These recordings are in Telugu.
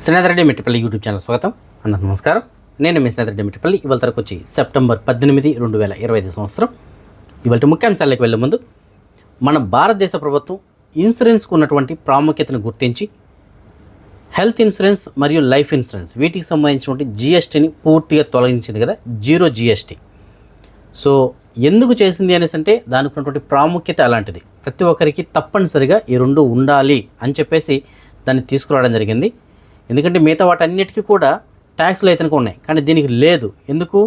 శ్రీనాథ్ రెడ్డి మిట్టపల్లి యూట్యూబ్ ఛానల్ స్వాగతం అన్న నమస్కారం. నేను మీ శ్రీనాథ్ రెడ్డి మిట్టపల్లి. ఇవాళ తరకు వచ్చి సెప్టెంబర్ 18, 2025 సంవత్సరం. ఇవాళ ముఖ్యాంశాలకు వెళ్ళే ముందు మన భారతదేశ ప్రభుత్వం ఇన్సూరెన్స్కు ఉన్నటువంటి ప్రాముఖ్యతను గుర్తించి హెల్త్ ఇన్సూరెన్స్ మరియు లైఫ్ ఇన్సూరెన్స్ వీటికి సంబంధించినటువంటి జిఎస్టీని పూర్తిగా తొలగించింది కదా, జీరో జిఎస్టీ. సో ఎందుకు చేసింది అనేసి అంటే దానికి ఉన్నటువంటి ప్రాముఖ్యత అలాంటిది. ప్రతి ఒక్కరికి తప్పనిసరిగా ఈ రెండు ఉండాలి అని చెప్పేసి దాన్ని తీసుకురావడం జరిగింది. ఎందుకంటే మిగతా వాటన్నిటికీ కూడా ట్యాక్స్లు అయితే ఉన్నాయి, కానీ దీనికి లేదు. ఎందుకు?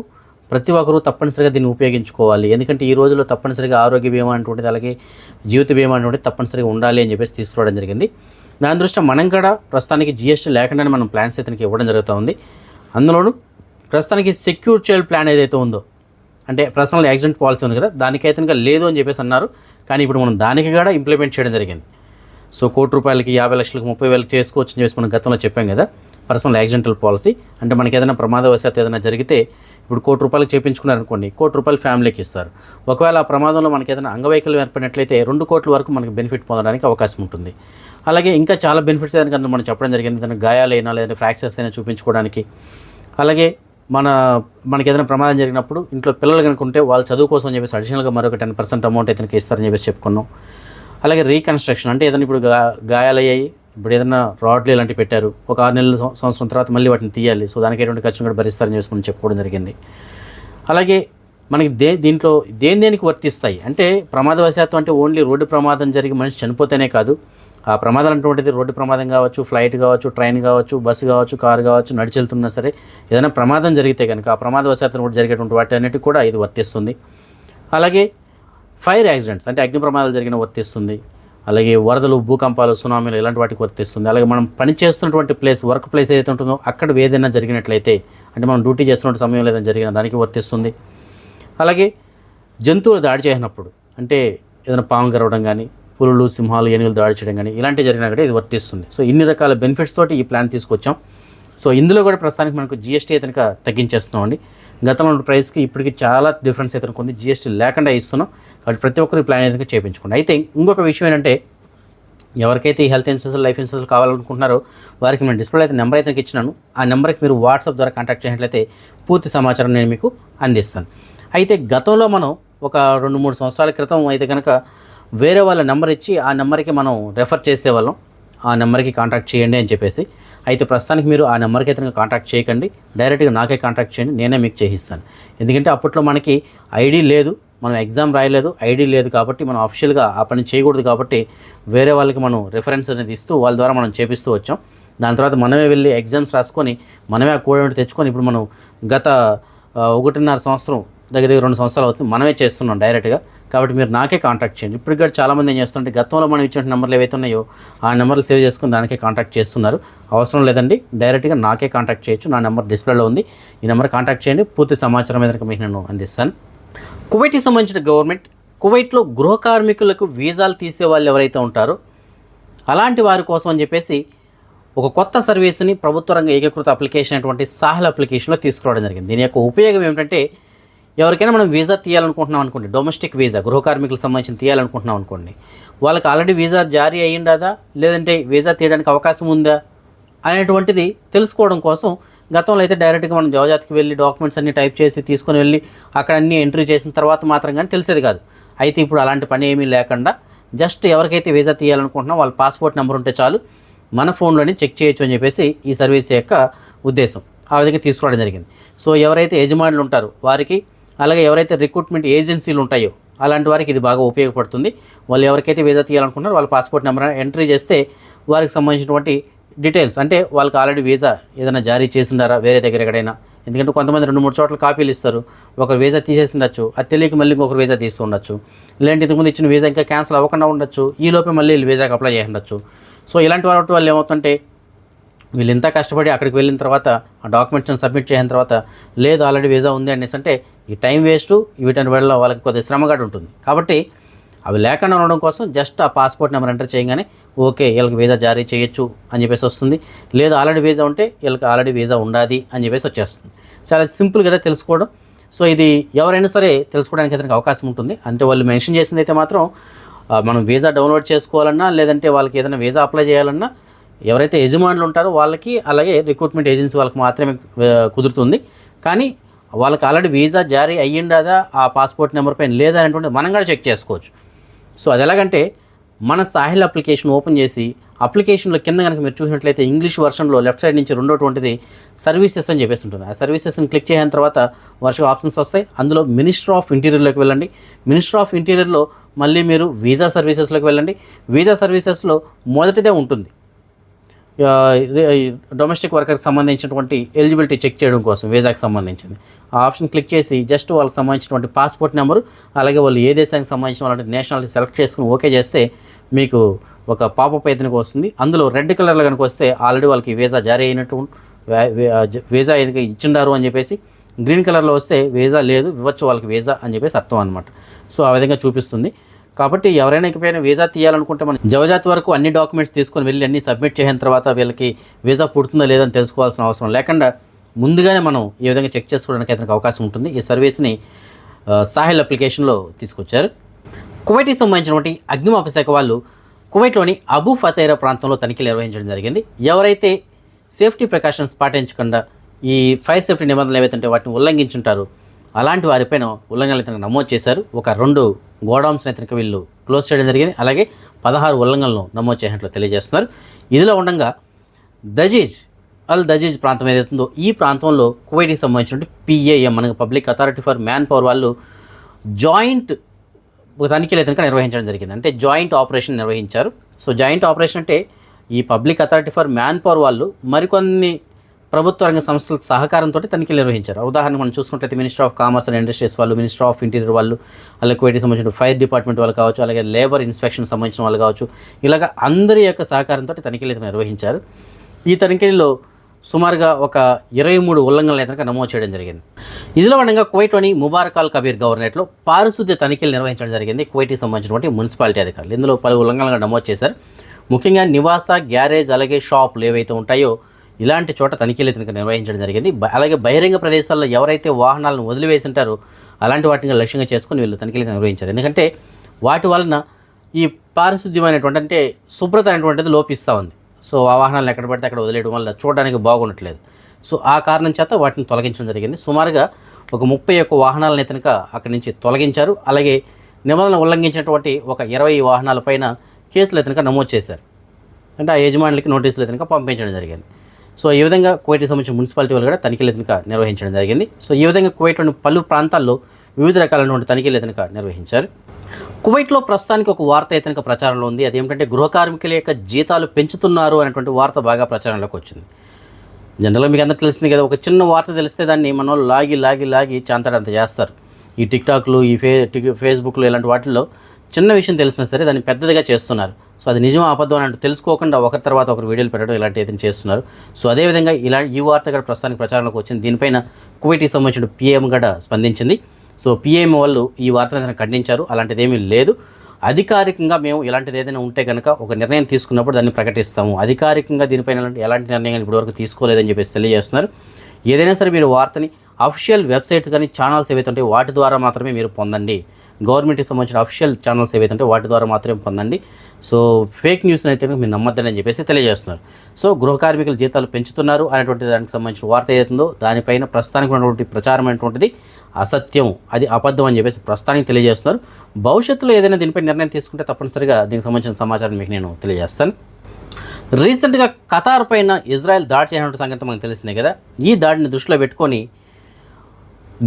ప్రతి ఒక్కరూ తప్పనిసరిగా దీన్ని ఉపయోగించుకోవాలి. ఎందుకంటే ఈ రోజుల్లో తప్పనిసరిగా ఆరోగ్య బీమా అటువంటిది, అలాగే జీవిత బీమా అటువంటిది తప్పనిసరిగా ఉండాలి అని చెప్పేసి తీసుకురావడం జరిగింది. దాని దృష్ట్యా మనం కూడా ప్రస్తుతానికి జిఎస్టీ లేకుండానే మనం ప్లాన్స్ అయితే ఇవ్వడం జరుగుతూ ఉంది. అందులోనూ ప్రస్తుతానికి సెక్యూర్ చైల్డ్ ప్లాన్ ఏదైతే ఉందో, అంటే పర్సనల్ యాక్సిడెంట్ పాలసీ ఉంది కదా, దానికైతే ఇంకా లేదు అని చెప్పేసి అన్నారు. కానీ ఇప్పుడు మనం దానికి కూడా ఇంప్లిమెంట్ చేయడం జరిగింది. సో ₹1,00,000కి 50 లక్షలకు 30,000 చేసుకోవచ్చు అని చెప్పేసి మనం గతంలో చెప్పాం కదా. పర్సనల్ యాక్సిడెంటల్ పాలసీ అంటే మనకి ఏదైనా ప్రమాదవశాత్తు ఏదైనా జరిగితే ఇప్పుడు ₹1,00,000 చేయించుకున్నారనుకోండి, ₹1,00,000 ఫ్యామిలీకి ఇస్తారు. ఒకవేళ ఆ ప్రమాదంలో మనకి ఏదైనా అంగవైకల్యం ఏర్పడినట్లయితే 2 కోట్ల వరకు మనకి బెనిఫిట్ పొందడానికి అవకాశం ఉంటుంది. అలాగే ఇంకా చాలా బెనిఫిట్స్ ఏదైనా అందులో మనం చెప్పడం జరిగింది. ఏదైనా గాయాలైనా లేదంటే ఫ్రాక్చర్స్ అయినా చూపించుకోవడానికి. అలాగే మనకి ఏదైనా ప్రమాదం జరిగినప్పుడు ఇంట్లో పిల్లలు కనుకుంటే వాళ్ళ చదువు కోసం అని చెప్పేసి అడిషనల్గా మరొక 10% అమౌంట్ అయితే ఇస్తారని చెప్పేసి చెప్పుకున్నాం. అలాగే రీకన్స్ట్రక్షన్ అంటే ఏదైనా ఇప్పుడు గాయాలయ్యాయి, ఇప్పుడు ఏదైనా రాడ్లు ఇలాంటివి పెట్టారు, ఒక 6 నెలల సంవత్సరం తర్వాత మళ్ళీ వాటిని తీయాలి. సో దానికి ఎటువంటి ఖర్చును కూడా భరిస్తారని చెప్పేసి మనం చెప్పుకోవడం జరిగింది. అలాగే మనకి దీంట్లో దేనికి వర్తిస్తాయి అంటే ప్రమాదవశాత్తు అంటే ఓన్లీ రోడ్డు ప్రమాదం జరిగి మనిషి చనిపోతేనే కాదు. ఆ ప్రమాదాలు అటువంటిది రోడ్డు ప్రమాదం కావచ్చు, ఫ్లైట్ కావచ్చు, ట్రైన్ కావచ్చు, బస్సు కావచ్చు, కారు కావచ్చు, నడిచి వెళ్తున్నా సరే ఏదైనా ప్రమాదం జరిగితే కనుక ఆ ప్రమాదవశాత్తు కూడా జరిగేటువంటి వాటి అన్నిటికీ కూడా ఇది వర్తిస్తుంది. అలాగే ఫైర్ యాక్సిడెంట్స్ అంటే అగ్ని ప్రమాదాలు జరిగిన వర్తిస్తుంది. అలాగే వరదలు, భూకంపాలు, సునామీలు ఇలాంటి వాటికి వర్తిస్తుంది. అలాగే మనం పనిచేస్తున్నటువంటి వర్క్ ప్లేస్ ఏదైతే ఉంటుందో అక్కడ ఏదైనా జరిగినట్లయితే అంటే మనం డ్యూటీ చేస్తున్న సమయంలో ఏదైనా జరిగిన దానికి వర్తిస్తుంది. అలాగే జంతువులు దాడి చేసినప్పుడు అంటే ఏదైనా పాము గరవడం కానీ, పులులు, సింహాలు, ఏనుగులు దాడి చేయడం కానీ ఇలాంటివి జరిగినా కూడా ఇది వర్తిస్తుంది. సో ఇన్ని రకాల బెనిఫిట్స్ తోటి ఈ ప్లాన్ తీసుకొచ్చాం. సో ఇందులో కూడా ప్రస్తుతానికి మనకు జిఎస్టీ అయితే తగ్గించేస్తున్నామండి. గతంలో ప్రైస్కి ఇప్పటికి చాలా డిఫరెన్స్ అయితే ఉంది. జిఎస్టీ లేకుండా ఇస్తున్నాం కాబట్టి ప్రతి ఒక్కరు ఈ ప్లాన్ అయితే చేయించుకోండి. అయితే ఇంకొక విషయం ఏంటంటే ఎవరికైతే ఈ హెల్త్ ఇన్సూరెన్స్, లైఫ్ ఇన్సూరెన్స్ కావాలనుకుంటున్నారో వారికి నేను డిస్ప్లే అయితే నెంబర్ అయితే ఇచ్చినాను. ఆ నెంబర్కి మీరు వాట్సాప్ ద్వారా కాంటాక్ట్ చేసినట్లయితే పూర్తి సమాచారం నేను మీకు అందిస్తాను. అయితే గతంలో మనం ఒక 2-3 సంవత్సరాల క్రితం అయితే కనుక వేరే వాళ్ళ నెంబర్ ఇచ్చి ఆ నెంబర్కి మనం రెఫర్ చేసేవాళ్ళం, ఆ నెంబర్కి కాంటాక్ట్ చేయండి అని చెప్పేసి. అయితే ప్రస్తుతానికి మీరు ఆ నెంబర్కి అయితే కాంటాక్ట్ చేయకండి, డైరెక్ట్గా నాకే కాంటాక్ట్ చేయండి, నేనే మీకు చేయిస్తాను. ఎందుకంటే అప్పట్లో మనకి ఐడి లేదు, మనం ఎగ్జామ్ రాయలేదు, ఐడి లేదు కాబట్టి మనం అఫీషియల్గా ఆ పని చేయకూడదు. కాబట్టి వేరే వాళ్ళకి మనం రెఫరెన్స్ అనేది ఇస్తూ వాళ్ళ ద్వారా మనం చేపిస్తూ వచ్చాం. దాని తర్వాత మనమే వెళ్ళి ఎగ్జామ్స్ రాసుకొని మనమే ఆ కోడ్ తెచ్చుకొని ఇప్పుడు మనం గత 1.5 సంవత్సరం దగ్గర 2 సంవత్సరాలు అవుతుంది మనమే చేస్తున్నాం డైరెక్ట్గా. కాబట్టి మీరు నాకే కాంటాక్ట్ చేయండి. ఇప్పుడు కూడా చాలామంది ఏం చేస్తుంటే గతంలో మనం ఇచ్చిన నెంబర్లు ఏవైతే ఉన్నాయో ఆ నెంబర్లు సేవ్ చేసుకుని దానికే కాంటాక్ట్ చేస్తున్నారు. అవసరం లేదండి, డైరెక్ట్గా నాకే కాంటాక్ట్ చేయొచ్చు. నా నెంబర్ డిస్ప్లేలో ఉంది, ఈ నెంబర్ కాంటాక్ట్ చేయండి. పూర్తి సమాచారం ఏదైనా మీకు నేను అందిస్తాను. కువైట్కి సంబంధించిన గవర్నమెంట్ కువైట్లో గృహ కార్మికులకు వీసాలు తీసే వాళ్ళు ఎవరైతే ఉంటారో అలాంటి వారి కోసం అని చెప్పేసి ఒక కొత్త సర్వీస్ని ప్రభుత్వ రంగ ఏకీకృత అప్లికేషన్ అటువంటి సాహెల్ అప్లికేషన్లో తీసుకురావడం జరిగింది. దీని యొక్క ఉపయోగం ఏమిటంటే ఎవరికైనా మనం వీసా తీయాలనుకుంటున్నాం అనుకోండి, డొమెస్టిక్ వీసా గృహ కార్మికులకు సంబంధించిన తీయాలనుకుంటున్నాం అనుకోండి, వాళ్ళకి ఆల్రెడీ వీసా జారీ అయ్యిందా లేదంటే వీసా తీయడానికి అవకాశం ఉందా అనేటువంటిది తెలుసుకోవడం కోసం గతంలో అయితే డైరెక్ట్గా మనం జవజాత్కి వెళ్ళి డాక్యుమెంట్స్ అన్ని టైప్ చేసి తీసుకొని వెళ్ళి అక్కడ అన్నీ ఎంట్రీ చేసిన తర్వాత మాత్రం కానీ తెలిసేది కాదు. అయితే ఇప్పుడు అలాంటి పని ఏమీ లేకుండా జస్ట్ ఎవరికైతే వీసా తీయాలనుకుంటున్నా వాళ్ళ పాస్పోర్ట్ నెంబర్ ఉంటే చాలు, మన ఫోన్లోనే చెక్ చేయొచ్చు అని చెప్పేసి ఈ సర్వీస్ యొక్క ఉద్దేశం. ఆ విధంగా తీసుకోవడం జరిగింది. సో ఎవరైతే యజమానులు ఉంటారో వారికి, అలాగే ఎవరైతే రిక్రూట్మెంట్ ఏజెన్సీలు ఉంటాయో అలాంటి వారికి ఇది బాగా ఉపయోగపడుతుంది. వాళ్ళు ఎవరికైతే వీసా తీయాలనుకుంటారో వాళ్ళ పాస్పోర్ట్ నెంబర్ ఎంట్రీ చేస్తే వారికి సంబంధించినటువంటి డీటెయిల్స్ అంటే వాళ్ళకి ఆల్రెడీ వీసా ఏదైనా జారీ చేసిండారా వేరే దగ్గర ఎక్కడైనా. ఎందుకంటే కొంతమంది 2-3 చోట్ల కాపీలు ఇస్తారు, ఒకరు వీసా తీసేసి ఉండొచ్చు, అది తెలియక మళ్ళీ ఇంకొకరు వీసా తీస్తూ ఉండొచ్చు, లేదంటే ఇంతకుముందు ఇచ్చిన వీసా ఇంకా క్యాన్సిల్ అవ్వకుండా ఉండొచ్చు, ఈ లోపే మళ్ళీ వీళ్ళు వీసాకి అప్లై చేసి ఉండొచ్చు. సో ఇలాంటి వాళ్ళు ఏమవుతుంటే వీళ్ళు ఇంత కష్టపడి అక్కడికి వెళ్ళిన తర్వాత ఆ డాక్యుమెంట్స్ని సబ్మిట్ చేసిన తర్వాత లేదు ఆల్రెడీ వీసా ఉంది అనేసి అంటే ఈ టైం వేస్ట్, వీటిని వెళ్ళ వాళ్ళకి కొద్దిగా శ్రమగాడు ఉంటుంది. కాబట్టి అవి లేకుండా ఉండడం కోసం జస్ట్ ఆ పాస్పోర్ట్ నెంబర్ ఎంటర్ చేయగానే ఓకే వీళ్ళకి వీసా జారీ చేయొచ్చు అని చెప్పేసి వస్తుంది. లేదు ఆల్రెడీ వీసా ఉంటే వీళ్ళకి ఆల్రెడీ వీసా ఉండాలి అని చెప్పేసి వచ్చేస్తుంది. చాలా సింపుల్గా తెలుసుకోవడం. సో ఇది ఎవరైనా సరే తెలుసుకోవడానికి అయితే అవకాశం ఉంటుంది. అంటే వాళ్ళు మెన్షన్ చేసింది అయితే మాత్రం మనం వీసా డౌన్లోడ్ చేసుకోవాలన్నా లేదంటే వాళ్ళకి ఏదైనా వీసా అప్లై చేయాలన్నా ఎవరైతే యజమానులు ఉంటారో వాళ్ళకి, అలాగే రిక్రూట్మెంట్ ఏజెన్సీ వాళ్ళకి మాత్రమే కుదురుతుంది. కానీ వాళ్ళకి ఆల్రెడీ వీసా జారీ అయ్యిందా, ఆ పాస్పోర్ట్ నెంబర్ పైన లేదా అనేటువంటి మనం కూడా చెక్ చేసుకోవచ్చు. సో అది ఎలాగంటే మన సాహిల్ అప్లికేషన్ ఓపెన్ చేసి అప్లికేషన్లో కింద కనుక మీరు చూసినట్లయితే ఇంగ్లీష్ వర్షన్లో లెఫ్ట్ సైడ్ నుంచి రెండోటువంటిది సర్వీసెస్ అని చెప్పేసి ఉంటుంది. ఆ సర్వీసెస్ని క్లిక్ చేసిన తర్వాత వరుసగా ఆప్షన్స్ వస్తాయి. అందులో మినిస్టర్ ఆఫ్ ఇంటీరియర్లోకి వెళ్ళండి. మినిస్టర్ ఆఫ్ ఇంటీరియర్లో మళ్ళీ మీరు వీసా సర్వీసెస్లోకి వెళ్ళండి. వీసా సర్వీసెస్లో మొదటిదే ఉంటుంది డొమెస్టిక్ వర్కర్కి సంబంధించినటువంటి ఎలిజిబిలిటీ చెక్ చేయడం కోసం వీసాకి సంబంధించింది. ఆ ఆప్షన్ క్లిక్ చేసి జస్ట్ వాళ్ళకి సంబంధించినటువంటి పాస్పోర్ట్ నెంబరు, అలాగే వాళ్ళు ఏ దేశానికి సంబంధించిన వాళ్ళ నేషనాలిటీ సెలెక్ట్ చేసుకుని ఓకే చేస్తే మీకు ఒక పాపప్ అయితే వస్తుంది. అందులో రెడ్ కలర్లో కనుక వస్తే ఆల్రెడీ వాళ్ళకి వీసా జారీ అయినట్టు, వీసా ఇచ్చిండారు అని చెప్పేసి, గ్రీన్ కలర్లో వస్తే వీసా లేదు, ఇవ్వచ్చు వాళ్ళకి వీసా అని చెప్పేసి అర్థం అనమాట. సో ఆ విధంగా చూపిస్తుంది. కాబట్టి ఎవరైనా ఇకపైన వీసా తీయాలనుకుంటే మనం జవజాత్ వరకు అన్ని డాక్యుమెంట్స్ తీసుకొని వెళ్ళి అన్ని సబ్మిట్ చేసిన తర్వాత వీళ్ళకి వీసా పుడుతుందా లేదని తెలుసుకోవాల్సిన అవసరం లేకుండా ముందుగానే మనం ఈ విధంగా చెక్ చేసుకోవడానికి అతనికి అవకాశం ఉంటుంది. ఈ సర్వీస్ని సాహిల్ అప్లికేషన్లో తీసుకొచ్చారు. కువైట్కి సంబంధించినటువంటి అగ్నిమాపక శాఖ వాళ్ళు కువైట్లోని అబూ ఫతైరా ప్రాంతంలో తనిఖీలు నిర్వహించడం జరిగింది. ఎవరైతే సేఫ్టీ ప్రికాషన్స్ పాటించకుండా ఈ ఫైర్ సేఫ్టీ నిబంధనలు ఏవైతే వాటిని ఉల్లంఘించుంటారో అలాంటి వారిపైన ఉల్లంఘనలు ఇతనికి నమోదు చేశారు. ఒక 2 గోడౌన్స్ని ఇతనికి వీళ్ళు క్లోజ్ చేయడం జరిగింది. అలాగే 16 ఉల్లంఘనలను నమోదు చేసినట్లు తెలియజేస్తున్నారు. ఇదిలో ఉండగా దజీజ్ ప్రాంతం ఏదైతుందో ఈ ప్రాంతంలో కువైట్కి సంబంధించిన PAM మనకు public authority for man power వాళ్ళు జాయింట్ తనిఖీలు అయితే నిర్వహించడం జరిగింది. అంటే జాయింట్ ఆపరేషన్ నిర్వహించారు. సో జాయింట్ ఆపరేషన్ అంటే ఈ public authority for man power వాళ్ళు మరికొన్ని ప్రభుత్వ రంగ సంస్థల సహకారంతో తనిఖీలు నిర్వహించారు. ఉదాహరణకు మనం చూసుకున్నట్లయితే minister of commerce and industries వాళ్ళు, మినిస్టర్ ఆఫ్ ఇంటీరియర్ వాళ్ళు, అలాగే కువైట్కి సంబంధించిన ఫైర్ డిపార్ట్మెంట్ వాళ్ళు కావచ్చు, అలాగే లేబర్ ఇన్స్పెక్షన్ సంబంధించిన వాళ్ళు కావచ్చు, ఇలాగ అందరి యొక్క సహకారంతో తనిఖీలు అయితే నిర్వహించారు. ఈ తనిఖీల్లో సుమారుగా ఒక 23 ఉల్లంఘనలు అయితే నమోదు చేయడం జరిగింది. ఇదిలో ఉండగా కువైట్లోని ముబారక్ అల్ కబీర్ గవర్నరేట్లో పారిశుద్ధ్య తనిఖీలు నిర్వహించడం జరిగింది. కువైట్కి సంబంధించినటువంటి మున్సిపాలిటీ అధికారులు ఇందులో పలు ఉల్లంఘనలు నమోదు చేశారు. ముఖ్యంగా నివాస, గ్యారేజ్, అలాగే షాపులు ఏవైతే ఉంటాయో ఇలాంటి చోట తనిఖీలు అయితే నిర్వహించడం జరిగింది. అలాగే బహిరంగ ప్రదేశాల్లో ఎవరైతే వాహనాలను వదిలివేసి ఉంటారో అలాంటి వాటిని లక్ష్యంగా చేసుకుని వీళ్ళు తనిఖీలు నిర్వహించారు. ఎందుకంటే వాటి వలన ఈ పారిశుద్ధ్యమైనటువంటి అంటే శుభ్రత అనేటువంటిది లోపిస్తూ ఉంది. సో ఆ వాహనాలను ఎక్కడ పడితే అక్కడ వదిలేయడం వల్ల చూడడానికి బాగుండట్లేదు. సో ఆ కారణం చేత వాటిని తొలగించడం జరిగింది. సుమారుగా ఒక 31 వాహనాలను ఇతనిక అక్కడి నుంచి తొలగించారు. అలాగే నిబంధనలు ఉల్లంఘించినటువంటి ఒక 20 వాహనాలపైన కేసులు ఇతనిక నమోదు చేశారు. అంటే ఆ యజమానులకి నోటీసులు ఇతనిక పంపించడం జరిగింది. సో ఈ విధంగా కువైట్కి సంబంధించిన మున్సిపాలిటీ వాళ్ళు కూడా తనిఖీలు ఇతనిక నిర్వహించడం జరిగింది. సో ఈ విధంగా కువైట్లోని పలు ప్రాంతాల్లో వివిధ రకాలైనటువంటి తనిఖీలు ఇతనిక నిర్వహించారు. కువైట్లో ప్రస్తుతానికి ఒక వార్త ఇతనిక ప్రచారంలో ఉంది. అదేమిటంటే గృహ కార్మికుల యొక్క జీతాలు పెంచుతున్నారు అనేటువంటి వార్త బాగా ప్రచారంలోకి వచ్చింది. జనరల్గా మీకు అందరికీ తెలిసింది కదా, ఒక చిన్న వార్త తెలిస్తే దాన్ని మన వాళ్ళు లాగి చాంతాడంత చేస్తారు. ఈ టిక్టాక్లు, ఈ ఫేస్బుక్లు ఇలాంటి వాటిల్లో చిన్న విషయం తెలిసినా సరే దాన్ని పెద్దదిగా చేస్తున్నారు. సో అది నిజం అబద్ధం అని తెలుసుకోకుండా ఒకరి తర్వాత ఒకరు వీడియోలు పెట్టడం ఇలాంటి ఏదైనా చేస్తున్నారు. సో అదేవిధంగా ఈ వార్త కూడా ప్రస్తుతానికి ప్రచారంలోకి వచ్చింది. దీనిపైన కువైట్కి సంబంధించిన PAM కూడా స్పందించింది. సో PAM వాళ్ళు ఈ వార్తను ఖండించారు. అలాంటిది ఏమీ లేదు. అధికారికంగా మేము ఇలాంటిది ఏదైనా ఉంటే కనుక ఒక నిర్ణయం తీసుకున్నప్పుడు దాన్ని ప్రకటిస్తాము. అధికారికంగా దీనిపైన ఎలాంటి నిర్ణయం ఇప్పటివరకు తీసుకోలేదని చెప్పేసి తెలియజేస్తున్నారు. ఏదైనా సరే మీరు వార్తని అఫిషియల్ వెబ్సైట్స్ కానీ ఛానల్స్ ఏవైతే ఉంటాయో వాటి ద్వారా మాత్రమే మీరు పొందండి. గవర్నమెంట్కి సంబంధించిన అఫిషియల్ ఛానల్స్ ఏవైతే ఉంటే వాటి ద్వారా మాత్రమే పొందండి. సో ఫేక్ న్యూస్ని అయితే మీరు నమ్మద్దని అని చెప్పేసి తెలియజేస్తున్నారు. సో గృహ కార్మికుల జీతాలు పెంచుతున్నారు అనేటువంటి దానికి సంబంధించిన వార్త ఏదైతుందో దానిపైన ప్రస్తుతానికి ఉన్నటువంటి ప్రచారం అనేటువంటిది అసత్యం, అది అబద్ధం అని చెప్పేసి ప్రస్తుతానికి తెలియజేస్తున్నారు. భవిష్యత్తులో ఏదైనా దీనిపై నిర్ణయం తీసుకుంటే తప్పనిసరిగా దీనికి సంబంధించిన సమాచారం మీకు నేను తెలియజేస్తాను. రీసెంట్గా ఖతార్ పైన ఇజ్రాయెల్ దాడి చేసినటువంటి సంగతి మనకు తెలిసిందే కదా. ఈ దాడిని దృష్టిలో పెట్టుకొని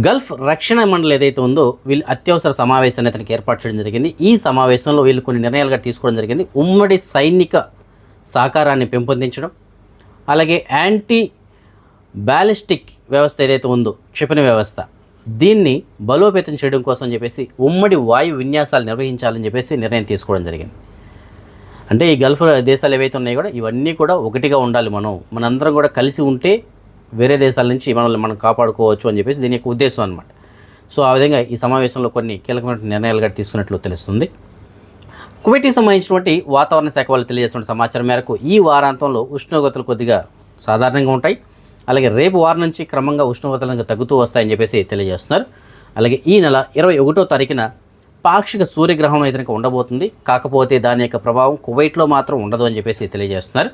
గల్ఫ్ రక్షణ మండలి ఏదైతే ఉందో వీళ్ళు అత్యవసర సమావేశాన్ని అతనికి ఏర్పాటు చేయడం జరిగింది. ఈ సమావేశంలో వీళ్ళు కొన్ని నిర్ణయాలుగా తీసుకోవడం జరిగింది. ఉమ్మడి సైనిక సహకారాన్ని పెంపొందించడం, అలాగే యాంటీ బ్యాలిస్టిక్ వ్యవస్థ ఏదైతే ఉందో క్షిపణి వ్యవస్థ దీన్ని బలోపేతం చేయడం కోసం చెప్పేసి ఉమ్మడి వాయు విన్యాసాలు నిర్వహించాలని చెప్పేసి నిర్ణయం తీసుకోవడం జరిగింది. అంటే ఈ గల్ఫ్ దేశాలు ఏవైతే ఉన్నాయో కూడా ఇవన్నీ కూడా ఒకటిగా ఉండాలి. మనందరం కూడా కలిసి ఉంటే వేరే దేశాల నుంచి మనల్ని మనం కాపాడుకోవచ్చు అని చెప్పేసి దీని యొక్క ఉద్దేశం అనమాట. సో ఆ విధంగా ఈ సమావేశంలో కొన్ని కీలకమైన నిర్ణయాలుగా తీసుకున్నట్లు తెలుస్తుంది. కువైట్కి సంబంధించినటువంటి వాతావరణ శాఖ వాళ్ళు తెలియజేసిన సమాచారం మేరకు ఈ వారాంతంలో ఉష్ణోగ్రతలు కొద్దిగా సాధారణంగా ఉంటాయి. అలాగే రేపు వారం నుంచి క్రమంగా ఉష్ణోగ్రతలు తగ్గుతూ వస్తాయని చెప్పేసి తెలియజేస్తున్నారు. అలాగే ఈ నెల 21వ తారీఖున పాక్షిక సూర్యగ్రహణం అయితే ఉండబోతుంది. కాకపోతే దాని యొక్క ప్రభావం కువైట్లో మాత్రం ఉండదు అని చెప్పేసి తెలియజేస్తున్నారు.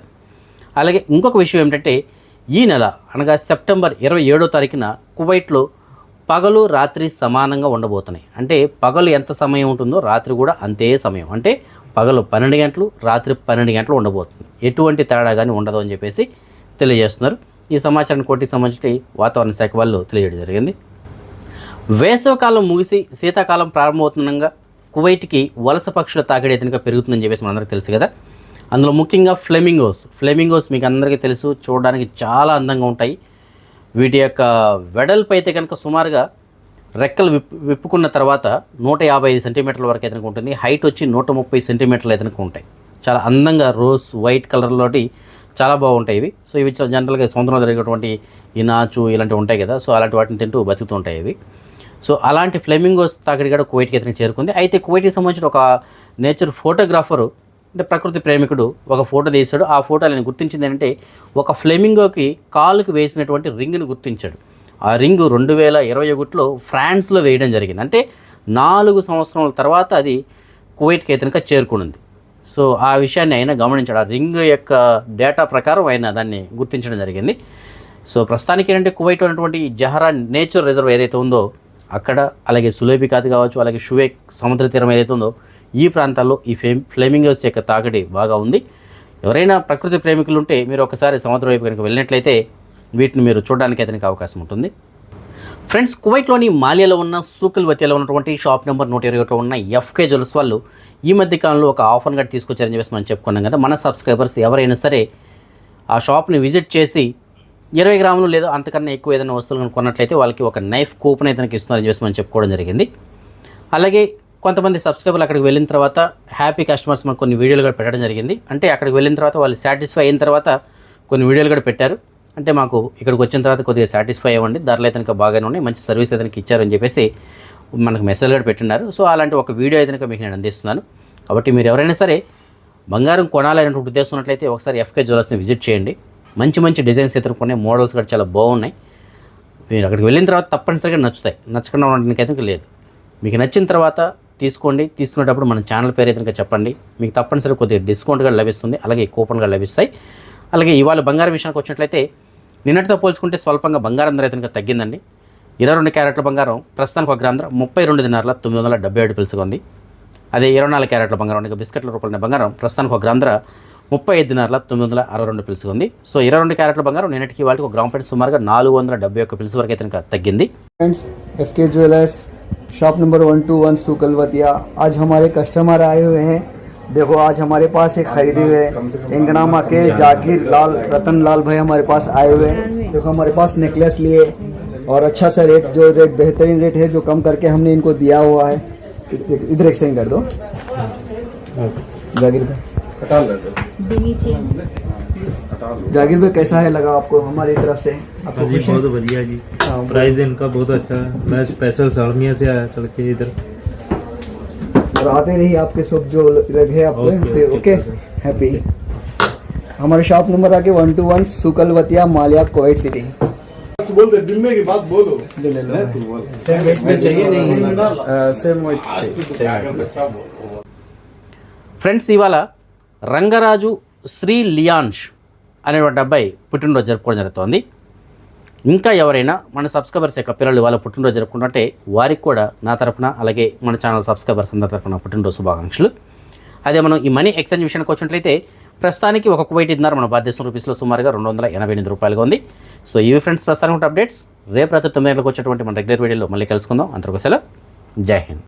అలాగే ఇంకొక విషయం ఏమిటంటే ఈ నెల అనగా సెప్టెంబర్ 27వ తారీఖున కువైట్లో పగలు రాత్రి సమానంగా ఉండబోతున్నాయి. అంటే పగలు ఎంత సమయం ఉంటుందో రాత్రి కూడా అంతే సమయం, అంటే పగలు 12 గంటలు రాత్రి 12 గంటలు ఉండబోతుంది. ఎటువంటి తేడా కానీ ఉండదు అని చెప్పేసి తెలియజేస్తున్నారు. ఈ సమాచారాన్ని కోటికి సంబంధించి వాతావరణ శాఖ వాళ్ళు తెలియజేయడం జరిగింది. వేసవికాలం ముగిసి శీతాకాలం ప్రారంభమవుతుండగా కువైట్కి వలస పక్షుల తాకిడి అతనిగా పెరుగుతుందని చెప్పేసి మనందరికీ తెలుసు కదా. అందులో ముఖ్యంగా ఫ్లెమింగోస్ మీకు అందరికీ తెలుసు, చూడడానికి చాలా అందంగా ఉంటాయి. వీటి యొక్క వెడల్పు అయితే కనుక సుమారుగా రెక్కలు విప్పుకున్న తర్వాత 155 సెంటీమీటర్ల వరకు అయితే ఉంటుంది. హైట్ వచ్చి 130 సెంటీమీటర్లు అయితే ఉంటాయి. చాలా అందంగా రోజ్ వైట్ కలర్లోటి చాలా బాగుంటాయి ఇవి. సో ఇవి జనరల్గా సముద్రంలో జరిగేటువంటి ఈ నాచు ఇలాంటివి ఉంటాయి కదా, సో అలాంటి వాటిని తింటూ బతుకుతూ ఉంటాయి ఇవి. సో అలాంటి ఫ్లెమింగోస్ తాకిడి కూడా కువైట్కి అయితే చేరుకుంది. అయితే కువైట్కి సంబంధించిన ఒక నేచర్ ఫోటోగ్రాఫరు, అంటే ప్రకృతి ప్రేమికుడు, ఒక ఫోటో తీశాడు. ఆ ఫోటో ఆయన గుర్తించింది ఏంటంటే ఒక ఫ్లెమింగోకి కాలుకి వేసినటువంటి రింగ్ను గుర్తించాడు. ఆ రింగు 2021లో ఫ్రాన్స్లో వేయడం జరిగింది. అంటే 4 సంవత్సరాల తర్వాత అది కువైట్కి అయితే చేరుకునింది. సో ఆ విషయాన్ని ఆయన గమనించాడు. ఆ రింగ్ యొక్క డేటా ప్రకారం ఆయన దాన్ని గుర్తించడం జరిగింది. సో ప్రస్తుతానికి ఏంటంటే కువైట్ ఉన్నటువంటి జహరా నేచర్ రిజర్వ్ ఏదైతే ఉందో అక్కడ, అలాగే సులేబికాత్ కావచ్చు, అలాగే షువేక్ సముద్ర తీరం ఏదైతే ఉందో ఈ ప్రాంతాల్లో ఈ ఫ్లెమింగోస్ యొక్క తాకిడి బాగా ఉంది. ఎవరైనా ప్రకృతి ప్రేమికులు ఉంటే మీరు ఒకసారి సముద్రం వైపు కనుక వెళ్ళినట్లయితే వీటిని మీరు చూడడానికి అయితే అవకాశం ఉంటుంది. ఫ్రెండ్స్, కువైట్లోని మాలియాలో ఉన్న సూకుల్ వతియాలో ఉన్నటువంటి షాప్ నెంబర్ 121లో ఉన్న ఎఫ్కే జ్యువెలర్స్ వాళ్ళు ఈ మధ్య కాలంలో ఒక ఆఫర్ గడ్ తీసుకొచ్చారని చెప్పేసి మనం చెప్పుకున్నాం కదా. మన సబ్స్క్రైబర్స్ ఎవరైనా సరే ఆ షాప్ని విజిట్ చేసి 20 గ్రాములు లేదా అంతకన్నా ఎక్కువ ఏదైనా వస్తువులను కొన్నట్లయితే వాళ్ళకి ఒక నైఫ్ కూపన్ అయితే ఇస్తున్నారని చెప్పేసి మనం చెప్పుకోవడం జరిగింది. అలాగే కొంతమంది సబ్స్క్రైబర్లు అక్కడికి వెళ్ళిన తర్వాత హ్యాపీ కస్టమర్స్ మనకు కొన్ని వీడియోలు కూడా పెట్టడం జరిగింది. అంటే అక్కడికి వెళ్ళిన తర్వాత వాళ్ళు సాటిస్ఫై అయిన తర్వాత కొన్ని వీడియోలు కూడా పెట్టారు. అంటే మాకు ఇక్కడికి వచ్చిన తర్వాత కొద్దిగా సాటిస్ఫై అవ్వండి, ధరలు అయితే బాగానే ఉన్నాయి, మంచి సర్వీస్ అయితే ఇచ్చారని చెప్పేసి మనకు మెసేజ్ కూడా పెట్టినారు. సో అలాంటి ఒక వీడియో అయితే మీకు నేను అందిస్తున్నాను. కాబట్టి మీరు ఎవరైనా సరే బంగారం కొనాలనేటువంటి ఉద్దేశం ఉన్నట్లయితే ఒకసారి ఎఫ్కే జ్యువెలర్స్ని విజిట్ చేయండి. మంచి మంచి డిజైన్స్ అయితే కొన్ని మోడల్స్ కూడా చాలా బాగున్నాయి. మీరు అక్కడికి వెళ్ళిన తర్వాత తప్పనిసరిగా నచ్చుతాయి, నచ్చకుండా ఉండడానికి అయితే లేదు. మీకు నచ్చిన తర్వాత తీసుకోండి. తీసుకునేటప్పుడు మన ఛానల్ పేరు అయితే చెప్పండి. మీకు తప్పనిసరిగా కొద్దిగా డిస్కౌంట్ కూడా లభిస్తుంది, అలాగే కూపన్ కూడా లభిస్తాయి. అలాగే ఇవాళ బంగారం విషయానికి వచ్చినట్లయితే నిన్నటితో పోల్చుకుంటే స్వల్పంగా బంగారం ధర అయితే తగ్గిందండి. 22 క్యారెట్ల బంగారం ప్రస్తుతానికి 1 గ్రామ్ ధర 32 దినార్ల 977 పిలుసుగా ఉంది. అదే 24 క్యారెట్ల బంగారం బిస్కెట్ల రూపాయల బంగారం ప్రస్తుతానికి 1 గ్రామ్ ధర 35 దినార్ల 962 పిలుసుగా ఉంది. సో 22 క్యారెట్ల బంగారం నిన్నటికి వాళ్ళకి 1 గ్రామ్ పైన సుమారుగా 471 పిలుసు వరకు అయితే తగ్గింది. Friends, एफके jewellers shop number 121 सूकल वतिया। आज हमारे कस्टमर आए हुए हैं। देखो आज हमारे पास एक खरीदे हुए इंगनामा के जाकिर लाल रतन लाल भाई हमारे पास आए हुए हैं। देखो हमारे पास नेकलेस लिए और अच्छा सा रेट, जो रेट बेहतरीन रेट है जो कम करके हमने इनको दिया हुआ है। इधर एक्सचेंज कर दो जाकिर भाई। जाकिर भाई कैसा है लगा आपको हमारी तरफ से? आपको जी बहुत बढ़िया जी, प्राइस इनका बहुत अच्छा है। मैं स्पेशल सालमिया से आया चल के इधर, और आते रही आपके सब जो लगे आपको। Okay happy. हमारे शॉप नंबर आके 121 सुकलवतिया मालिया कुवैत सिटी। बोल दे दिल में की बात बोलो। ले लो सेम वेट में चाहिए नहीं? Same wait. ఫ్రెండ్స్, ఇవాళ రంగరాజు శ్రీ లియాన్ష్ అనేటువంటి అబ్బాయి పుట్టినరోజు జరుపుకోవడం జరుగుతోంది. ఇంకా ఎవరైనా మన సబ్స్క్రైబర్స్ యొక్క పిల్లలు ఇవాళ పుట్టినరోజు జరుపుకుంటుంటే వారికి కూడా నా తరపున, అలాగే మన ఛానల్ సబ్స్క్రైబర్స్ అందరి తరపున పుట్టినరోజు శుభాకాంక్షలు. అదే మనం ఈ మనీ ఎక్స్చేంజ్ విషయానికి వచ్చినట్లయితే ప్రస్తుతానికి ఒక కువైట్ దినార్ మన భారతదేశం రూపీస్లో సుమారుగా 288 రూపాయలుగా ఉంది. సో ఇవి ఫ్రెండ్స్ ప్రస్తుతానికి అప్డేట్స్. రేపు రాత్రి 9 గంటలకు వచ్చేటువంటి మన రెగ్యులర్ వీడియోలో మళ్ళీ కలుసుకుందాం. అంతవరకు సెలవు. జై హింద్.